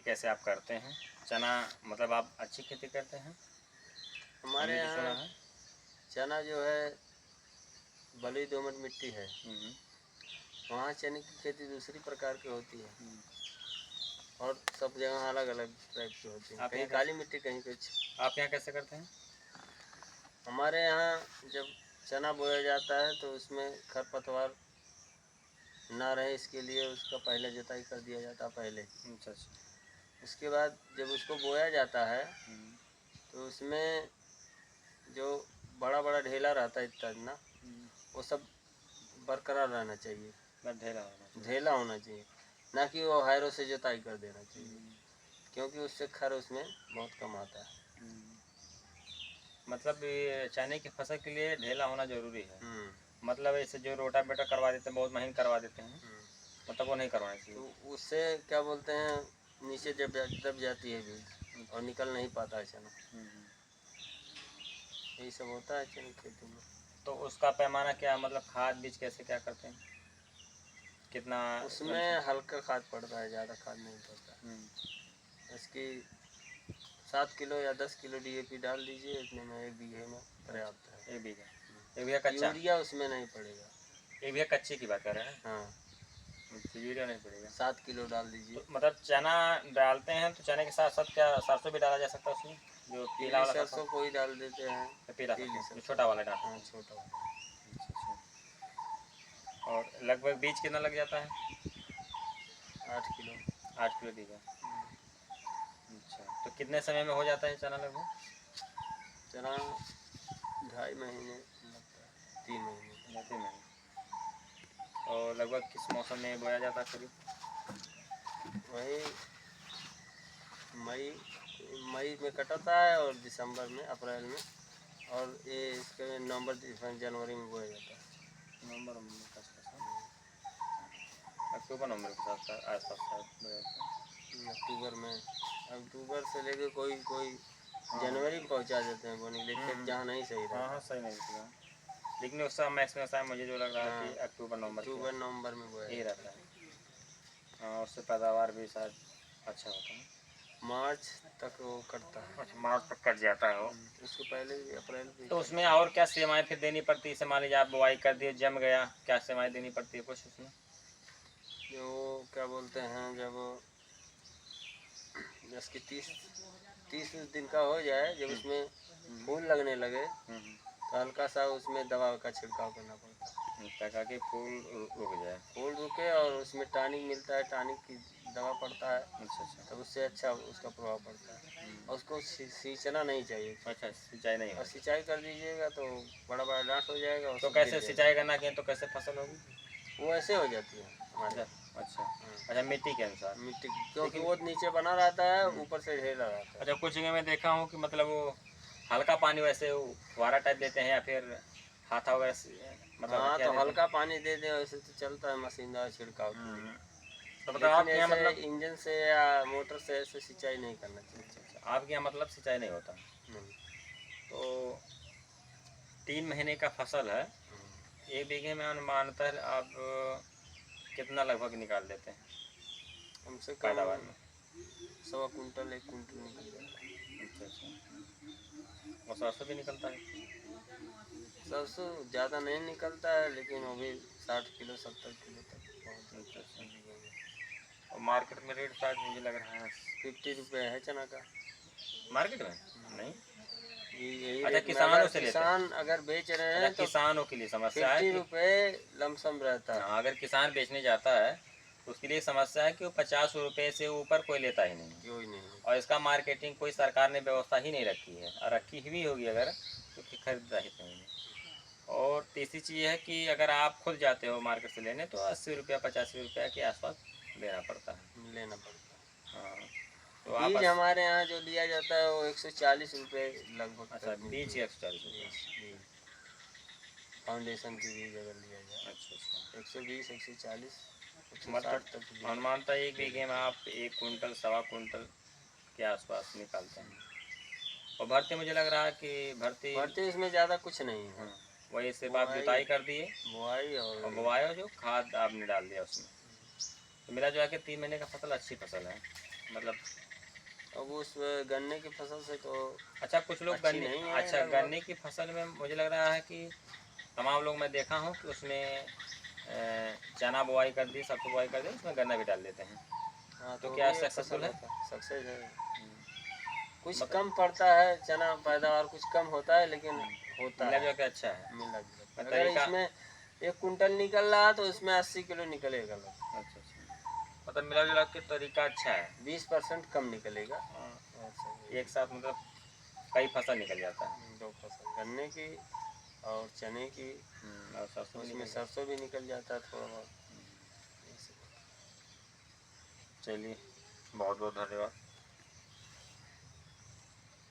कैसे आप करते हैं? चना मतलब आप अच्छी खेती करते हैं? हमारे हमने तो सुना यहाँ है। चना जो है बलुई दोमट मिट्टी है, वहाँ चने की खेती दूसरी प्रकार की होती है और सब जगह अलग अलग टाइप की होती है। आप कहीं यहाँ काली मिट्टी, कहीं कुछ। आप यहाँ कैसे करते हैं? हमारे यहाँ जब चना बोया जाता है तो उसमें खरपतवार ना रहे, इसके लिए उसका पहले जुताई कर दिया जाता है पहले। अच्छा अच्छा। उसके बाद जब उसको बोया जाता है तो उसमें जो बड़ा बड़ा ढेला रहता है इतना ना, वो सब बरकरार रहना चाहिए, बस ढेला होना चाहिए। ढेला होना चाहिए, ना कि वो हैरों से जुताई कर देना चाहिए, क्योंकि उससे खर उसमें बहुत कम आता है। मतलब ये चने की फसल के लिए ढेला होना जरूरी है। हम्म। मतलब ऐसे जो रोटावेटर करवा देते हैं, बहुत महंगी करवा देते हैं, मतलब वो नहीं करवाना चाहिए। तो उससे क्या बोलते हैं, नीचे जब दब जाती है बीज और निकल नहीं पाता है चना। यही सब होता है चने की खेती में। तो उसका पैमाना क्या, मतलब खाद बीज कैसे क्या करते हैं? कितना? उसमें हल्का खाद पड़ता है, ज़्यादा खाद नहीं पड़ता। इसकी 7 किलो या 10 किलो DAP डाल दीजिए, इतने में 1 बीघे में पर्याप्त है। 1 बीघा कच्चा? यूरिया उसमें नहीं पड़ेगा। 1 बीघा कच्चे की बात कर रहे हैं? हाँ, तो यूरिया नहीं पड़ेगा। 7 किलो डाल दीजिए। तो मतलब चना डालते हैं तो चने के साथ साथ क्या सरसों भी डाला जा सकता है उसमें? जो पीला पीली वाला सरसों कोई डाल देते हैं। पीला पीली सरसों जो सरसों, छोटा वाला डाल। हाँ, छोटा वाला। और लगभग बीज कितना लग जाता है? 8 किलो। 8 किलो बीघा। अच्छा, तो कितने समय में हो जाता है चना लगभग? चना 2.5 महीने लगता है, 3 महीने। 3 महीने। और लगभग किस मौसम में बोया जाता है करीब? वही मई मई में कटता है और दिसंबर में, अप्रैल में, और ये इसके नवंबर दिसंबर जनवरी में बोया जाता है। नवंबर के आसपास, अक्टूबर नवंबर के आसपास बोया जाता है। अक्टूबर में, अक्टूबर से लेके कोई कोई जनवरी में पहुंचा देते हैं बोने के लिए, खेत जहाँ नहीं सही रहता। हाँ सही नहीं रहता, लेकिन उस समय मैक्सिमम टाइम मुझे जो लग रहा है कि अक्टूबर नवंबर में बोया यही जाता रहता है। हाँ, उससे पैदावार भी शायद अच्छा होता है। मार्च तक वो कटता है। अच्छा, मार्च तक कट जाता है वो। उसको पहले भी अप्रैल भी। तो उसमें और क्या सेवाएं फिर देनी पड़ती है? जैसे मान लीजिए आप बुआई कर दिए, जम गया, क्या सेवाएं देनी पड़ती है कुछ उसमें? जो क्या बोलते हैं, जब इसकी 30 दिन का हो जाए, जब उसमें फूल लगने लगे तो हल्का सा उसमें दवा का छिड़काव करना पड़ता है, ताकि फूल रुक जाए। फूल रुके, और उसमें टॉनिक मिलता है, टॉनिक की दवा पड़ता है। अच्छा, तब उससे अच्छा उसका प्रभाव पड़ता है। और उसको सींचना नहीं चाहिए। अच्छा, सिंचाई नहीं और होती। सिंचाई कर दीजिएगा तो बड़ा बड़ा डांट हो जाएगा। तो कैसे सिंचाई करना चाहिए, तो कैसे फसल होगी? वो ऐसे हो जाती है हमारे। अच्छा, मिट्टी के अनुसार। मिट्टी, क्योंकि वो नीचे बना रहता है, ऊपर से ढेला रहता है। अच्छा, कुछ जगह मैं देखा हूँ कि मतलब वो हल्का पानी वैसे फुहारा टाइप देते हैं, या फिर हाथा वगैरह से, मतलब हाँ, हथिया तो देते हैं। हल्का पानी दे दें, वैसे तो चलता है मशीनदार छिड़काव के लिए। तो मतलब लेकिन आपके यहाँ ऐसे मतलब इंजन से या मोटर से ऐसे सिंचाई नहीं करना चाहिए। आपके यहाँ मतलब सिंचाई नहीं होता? नहीं। तो 3 महीने का फसल है, 1 बीघे में अनुमानतः आप कितना लगभग निकाल देते हैं कम से कम पैदावार में? 1.25 कुंटल 1 कुंटल निकल जाता है। अच्छा, और सरसों भी निकलता है? सरसों ज़्यादा नहीं निकलता है, लेकिन वो भी 60 किलो 70 किलो तक पहुँच जाता है बीघे में। और मार्केट में रेट शायद मुझे लग रहा है 50 रुपये है चना का मार्केट में। नहीं, यही अच्छा, रेट में। किसानों अगर से लेते हैं? किसान अगर बेच रहे अच्छा, हैं तो किसानों के लिए समस्या है 50 कि रुपये लमसम रहता है। अगर किसान बेचने जाता है तो उसके लिए समस्या है कि वो 50 रुपये से ऊपर कोई लेता ही नहीं, कोई नहीं। और इसका मार्केटिंग कोई सरकार ने व्यवस्था ही नहीं रखी है, और रखी हुई होगी अगर तो खरीदता ही नहीं है। और तीसरी चीज़ है कि अगर आप खुद जाते हो मार्केट से लेने तो 80 रुपया 85 रुपया के आसपास लेना पड़ता है। लेना पड़ता है। हाँ, तो आप बीज हमारे यहाँ जो लिया जाता है वो 140 रुपये लगभग अच्छा, तक मिलती बीज है। 140 रुपया। बीज फाउंडेशन की बीज अगर लिया जाए अच्छा, 120 140 मतलब 160 तक भी। अनुमानतः 1 बीघे में आप 1 कुंटल सवा कुंटल के आसपास निकालते हैं। और भर्ती मुझे लग रहा है कि भर्ती इसमें ज़्यादा कुछ नहीं है। वही सिर्फ आप जुताई कर दिए बुआई और और बुआई, और जो खाद आपने डाल दिया उसमें, तो मिला जो है कि 3 महीने का फसल अच्छी फसल है। मतलब अब उस गन्ने की फसल से तो अच्छा कुछ लोग अच्छी गन्ने, नहीं है अच्छा लगभग। गन्ने की फसल में मुझे लग रहा है कि तमाम लोग मैं देखा हूँ कि उसमें चना बुआई कर दी, सरसों बुआई कर दी, उसमें गन्ना भी डाल देते हैं। हाँ तो तो क्या भी एक सक्सेसफुल फसल है? होता है, सक्सेस है। कुछ मतलब कम पड़ता है चना पैदावार, कुछ कम होता है, लेकिन होता मिला है जुला के अच्छा है। मिला जुला के। मैं अगर तरीका, इसमें 1 कुंटल निकल रहा है तो इसमें 80 किलो निकलेगा लगभग। अच्छा अच्छा, मतलब मिला जुला के तरीका अच्छा है। 20% कम निकलेगा। हाँ, और सब एक साथ मतलब कई फसल निकल जाता है। 2 फसल गन्ने की और चने की, और सरसों भी उसमें निकल जाता सरसों भी निकल जाता है थोड़ा बहुत। है। चलिए, बहुत बहुत धन्यवाद।